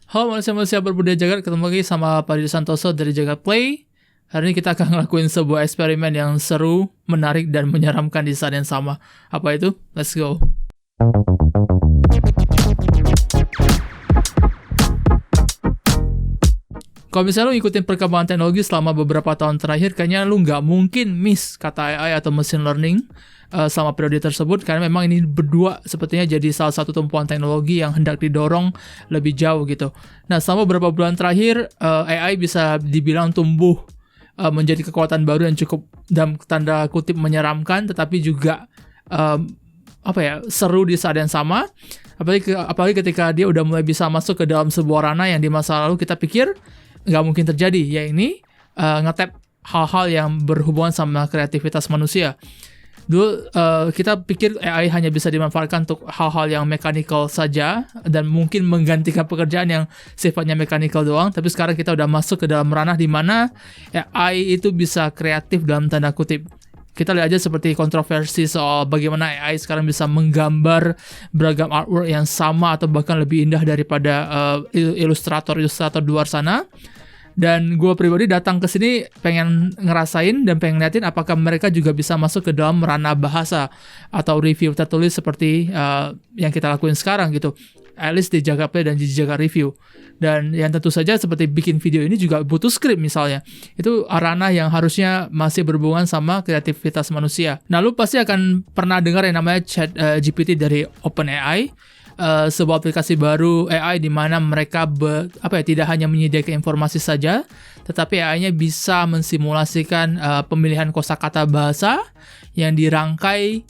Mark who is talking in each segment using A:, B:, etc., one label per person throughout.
A: Halo manusia-manusia berbudaya jagat, ketemu lagi sama Pak Didi Santoso dari Jagat Play. Hari ini kita akan ngelakuin sebuah eksperimen yang seru, menarik, dan menyeramkan di saat yang sama. Apa itu? Let's go. Kalau misalnya lu ngikutin perkembangan teknologi selama beberapa tahun terakhir, kayaknya lu nggak mungkin miss kata AI atau machine learning selama periode tersebut, karena memang ini berdua sepertinya jadi salah satu tumpuan teknologi yang hendak didorong lebih jauh gitu. Nah, selama beberapa bulan terakhir, AI bisa dibilang tumbuh menjadi kekuatan baru yang cukup dalam tanda kutip menyeramkan, tetapi juga seru di saat yang sama. Apalagi ketika dia udah mulai bisa masuk ke dalam sebuah ranah yang di masa lalu kita pikir nggak mungkin terjadi, yaitu nge-tap hal-hal yang berhubungan sama kreativitas manusia. Dulu kita pikir AI hanya bisa dimanfaatkan untuk hal-hal yang mechanical saja dan mungkin menggantikan pekerjaan yang sifatnya mechanical doang, tapi sekarang kita udah masuk ke dalam ranah di mana AI itu bisa kreatif dalam tanda kutip. Kita lihat aja seperti kontroversi soal bagaimana AI sekarang bisa menggambar beragam artwork yang sama atau bahkan lebih indah daripada ilustrator-ilustrator di luar sana. Dan gue pribadi datang ke sini pengen ngerasain dan pengen liatin apakah mereka juga bisa masuk ke dalam ranah bahasa atau review tertulis seperti yang kita lakuin sekarang gitu. At least di Jagat Play dan di Jagat Review. Dan yang tentu saja seperti bikin video ini juga butuh skrip misalnya. Itu ranah yang harusnya masih berhubungan sama kreativitas manusia. Nah, lu pasti akan pernah dengar yang namanya ChatGPT dari OpenAI. Sebuah aplikasi baru AI di mana mereka tidak hanya menyediakan informasi saja, tetapi AI-nya bisa mensimulasikan pemilihan kosakata bahasa yang dirangkai,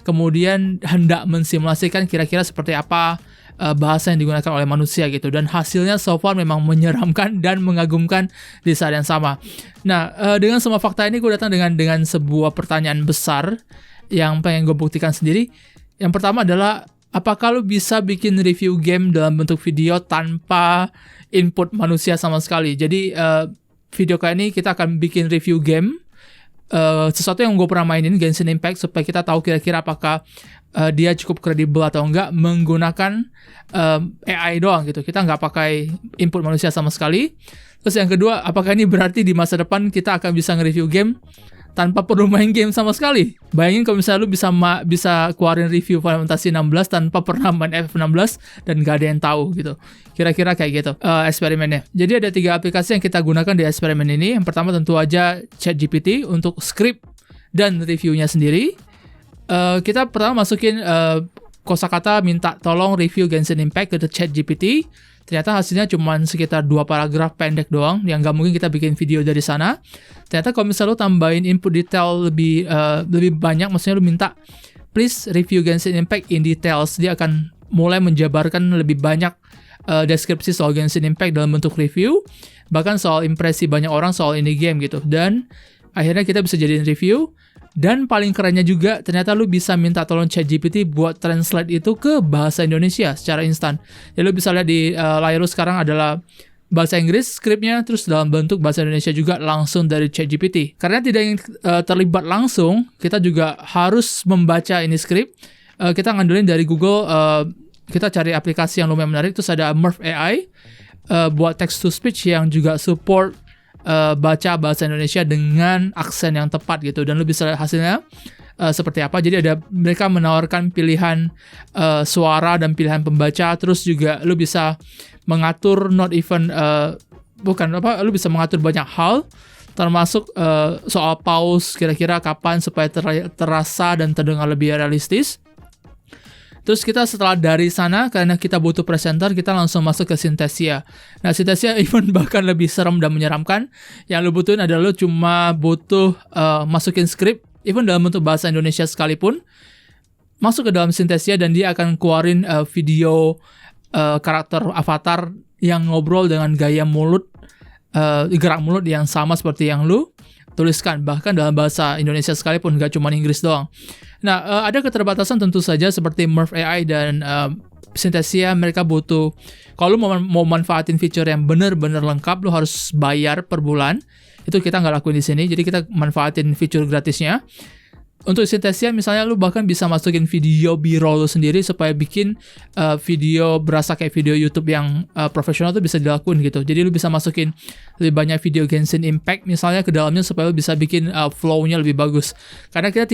A: kemudian hendak mensimulasikan kira-kira seperti apa bahasa yang digunakan oleh manusia gitu. Dan hasilnya so far memang menyeramkan dan mengagumkan di saat yang sama. Nah, dengan semua fakta ini gue datang dengan sebuah pertanyaan besar yang pengen gue buktikan sendiri. Yang pertama adalah, apakah lu bisa bikin review game dalam bentuk video tanpa input manusia sama sekali? Jadi video kali ini kita akan bikin review game, sesuatu yang gue pernah mainin, Genshin Impact, supaya kita tahu kira-kira apakah dia cukup kredibel atau enggak menggunakan AI doang gitu. Kita nggak pakai input manusia sama sekali. Terus yang kedua, apakah ini berarti di masa depan kita akan bisa nge-review game tanpa perlu main game sama sekali? Bayangin kalau misalnya lu bisa keluarin review Final Fantasy 16 tanpa pernah main FF16 dan gak ada yang tahu gitu. Kira-kira kayak gitu eksperimennya. Jadi ada 3 aplikasi yang kita gunakan di eksperimen ini. Yang pertama tentu aja ChatGPT untuk script dan reviewnya sendiri. Kita pertama masukin kosakata minta tolong review Genshin Impact ke ChatGPT. Ternyata hasilnya cuma sekitar 2 paragraf pendek doang, yang gak mungkin kita bikin video dari sana. Ternyata kalau misalnya lu tambahin input detail lebih banyak, maksudnya lu minta please review Genshin Impact in details, dia akan mulai menjabarkan lebih banyak deskripsi soal Genshin Impact dalam bentuk review, bahkan soal impresi banyak orang soal ini game gitu. Dan akhirnya kita bisa jadiin review. Dan paling kerennya juga, ternyata lu bisa minta tolong ChatGPT buat translate itu ke bahasa Indonesia secara instan. Jadi lu bisa lihat di layar lu sekarang adalah bahasa Inggris skripnya, terus dalam bentuk bahasa Indonesia juga langsung dari ChatGPT. Karena tidak ingin terlibat langsung, kita juga harus membaca ini skrip. Kita ngandelin dari Google, kita cari aplikasi yang lumayan menarik, terus ada Murf AI buat text to speech yang juga support baca bahasa Indonesia dengan aksen yang tepat gitu. Dan lu bisa lihat hasilnya seperti apa. Jadi mereka menawarkan pilihan suara dan pilihan pembaca. Terus juga lu bisa mengatur lu bisa mengatur banyak hal, termasuk soal pause, kira-kira kapan supaya terasa dan terdengar lebih realistis. Terus kita setelah dari sana, karena kita butuh presenter, kita langsung masuk ke Synthesia. Nah, Synthesia even bahkan lebih serem dan menyeramkan. Yang lu butuhin adalah lu cuma butuh masukin skrip, even dalam bentuk bahasa Indonesia sekalipun, masuk ke dalam Synthesia dan dia akan keluarin video karakter avatar yang ngobrol dengan gaya mulut, gerak mulut yang sama seperti yang lu tuliskan, bahkan dalam bahasa Indonesia sekalipun, gak cuma Inggris doang. Nah, ada keterbatasan tentu saja seperti Murf AI dan Synthesia. Mereka butuh, kalau lu mau manfaatin feature yang bener-bener lengkap, lu harus bayar per bulan. Itu kita nggak lakuin di sini, jadi kita manfaatin fitur gratisnya. Untuk Synthesia misalnya lu bahkan bisa masukin video B-roll lu sendiri supaya bikin video berasa kayak video YouTube yang profesional tuh bisa dilakuin gitu. Jadi lu bisa masukin lebih banyak video Genshin Impact misalnya ke dalamnya supaya lu bisa bikin flow-nya lebih bagus. Karena kita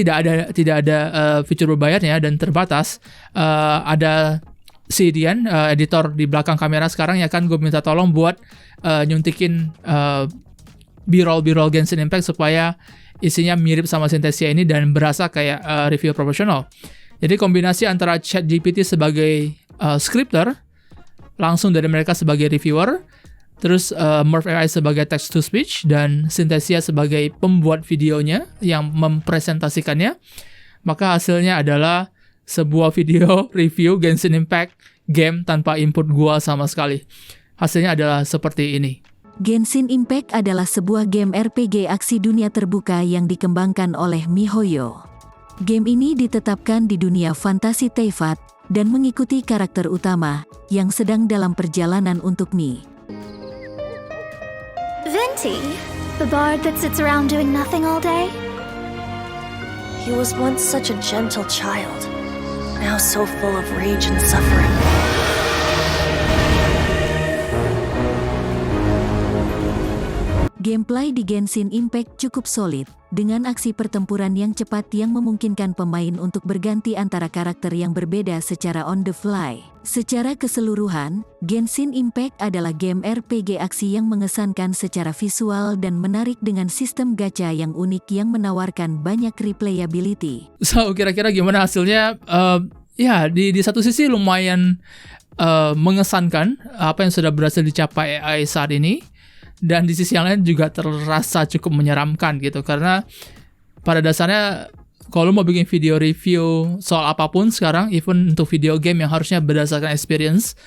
A: tidak ada fitur berbayarnya dan terbatas. Ada si Dian, editor di belakang kamera sekarang ya kan, gue minta tolong buat nyuntikin B-roll Genshin Impact supaya isinya mirip sama Synthesia ini dan berasa kayak review profesional. Jadi kombinasi antara ChatGPT sebagai scripter, langsung dari mereka sebagai reviewer, terus Morph AI sebagai text to speech, dan Synthesia sebagai pembuat videonya yang mempresentasikannya, maka hasilnya adalah sebuah video review Genshin Impact game tanpa input gua sama sekali. Hasilnya adalah seperti ini.
B: Genshin Impact adalah sebuah game RPG aksi dunia terbuka yang dikembangkan oleh miHoYo. Game ini ditetapkan di dunia fantasi Teyvat dan mengikuti karakter utama yang sedang dalam perjalanan untuk Mi.
C: Venti, the bard that sits around doing nothing all day?
D: He was once such a gentle child, now so full of rage and suffering.
B: Gameplay di Genshin Impact cukup solid, dengan aksi pertempuran yang cepat yang memungkinkan pemain untuk berganti antara karakter yang berbeda secara on the fly. Secara keseluruhan, Genshin Impact adalah game RPG aksi yang mengesankan secara visual dan menarik dengan sistem gacha yang unik yang menawarkan banyak replayability.
A: So, kira-kira gimana hasilnya? Ya, di satu sisi lumayan mengesankan apa yang sudah berhasil dicapai AI saat ini. Dan di sisi yang lain juga terasa cukup menyeramkan gitu. Karena pada dasarnya kalau mau bikin video review soal apapun sekarang, even untuk video game yang harusnya berdasarkan experience,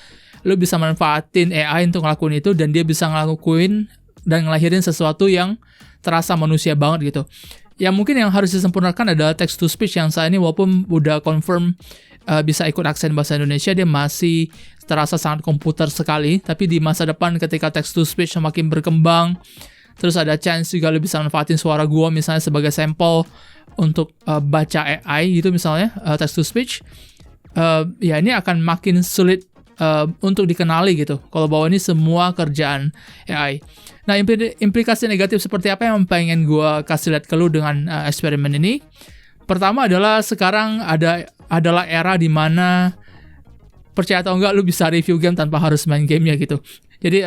A: lu bisa manfaatin AI untuk ngelakuin itu, dan dia bisa ngelakuin dan ngelahirin sesuatu yang terasa manusia banget gitu. Ya mungkin yang harus disempurnakan adalah text to speech yang saat ini walaupun udah confirm bisa ikut aksen bahasa Indonesia, dia masih terasa sangat komputer sekali. Tapi di masa depan ketika text to speech semakin berkembang, terus ada chance juga lu bisa manfaatin suara gua misalnya sebagai sampel untuk baca AI gitu misalnya, text to speech, ya ini akan makin sulit untuk dikenali gitu kalau bahwa ini semua kerjaan AI. Nah, implikasi negatif seperti apa yang pengen gua kasih lihat ke lu dengan eksperimen ini? Pertama adalah sekarang adalah era di mana percaya atau enggak lu bisa review game tanpa harus main gamenya gitu. Jadi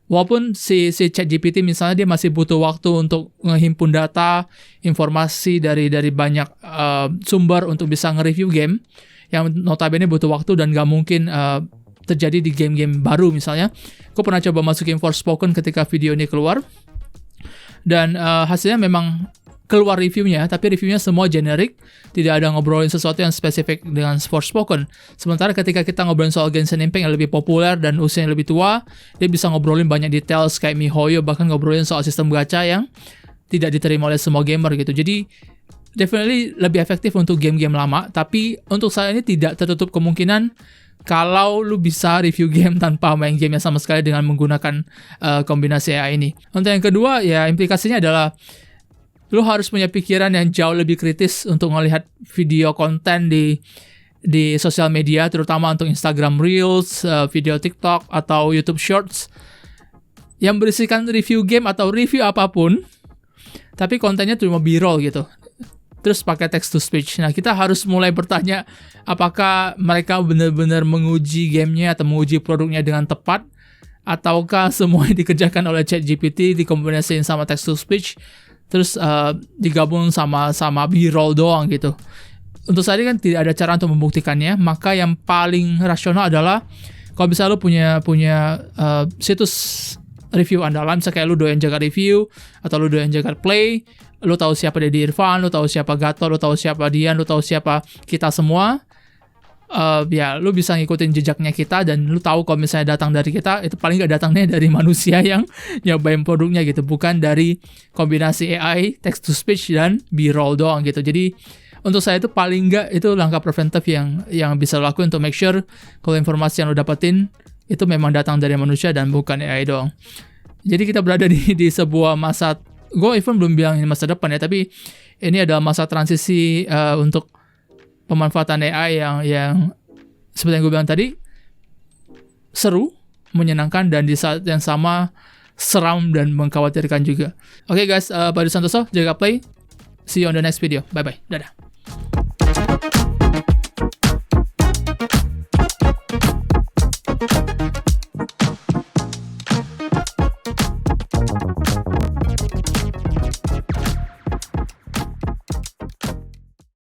A: walaupun si ChatGPT misalnya dia masih butuh waktu untuk ngehimpun data, informasi dari banyak sumber untuk bisa nge-review game yang notabene butuh waktu dan gak mungkin terjadi di game-game baru misalnya. Gue pernah coba masukin Forspoken ketika video ini keluar, dan hasilnya memang keluar reviewnya, tapi reviewnya semua generik, tidak ada ngobrolin sesuatu yang spesifik dengan Forspoken. Sementara ketika kita ngobrolin soal Genshin Impact yang lebih populer dan usianya lebih tua, dia bisa ngobrolin banyak details kayak miHoYo, bahkan ngobrolin soal sistem gacha yang tidak diterima oleh semua gamer gitu. Jadi definitely lebih efektif untuk game-game lama, tapi untuk saya ini tidak tertutup kemungkinan kalau lu bisa review game tanpa main gamenya sama sekali dengan menggunakan kombinasi AI ini. Untuk yang kedua, ya implikasinya adalah lu harus punya pikiran yang jauh lebih kritis untuk melihat video konten di sosial media, terutama untuk Instagram Reels, video TikTok, atau YouTube Shorts yang berisikan review game atau review apapun, tapi kontennya cuma B-roll gitu, terus pakai text to speech. Nah, kita harus mulai bertanya apakah mereka benar-benar menguji gamenya atau menguji produknya dengan tepat, ataukah semua yang dikerjakan oleh ChatGPT dikombinasiin sama text to speech terus digabung sama B-roll doang gitu. Untuk saat ini kan tidak ada cara untuk membuktikannya, maka yang paling rasional adalah kalau bisa lu punya situs review andalan, misalnya kayak lu doyan jaga review atau lu doyan jaga play, lu tahu siapa Deddy Irfan, lu tahu siapa Gatot, lu tahu siapa Dian, lu tahu siapa kita semua. Ya lu bisa ngikutin jejaknya kita, dan lu tahu kalau misalnya datang dari kita, itu paling gak datangnya dari manusia yang nyobain produknya gitu, bukan dari kombinasi AI, text to speech, dan B-roll doang gitu. Jadi untuk saya itu paling gak itu langkah preventif yang bisa lo lakuin untuk make sure kalau informasi yang lo dapetin itu memang datang dari manusia dan bukan AI doang. Jadi kita berada di sebuah masa gue even belum bilang ini masa depan ya, tapi ini adalah masa transisi untuk pemanfaatan AI yang seperti yang gue bilang tadi, seru, menyenangkan, dan di saat yang sama seram dan mengkhawatirkan juga. Oke guys, Pak Santoso, jaga play. See you on the next video. Bye-bye. Dadah.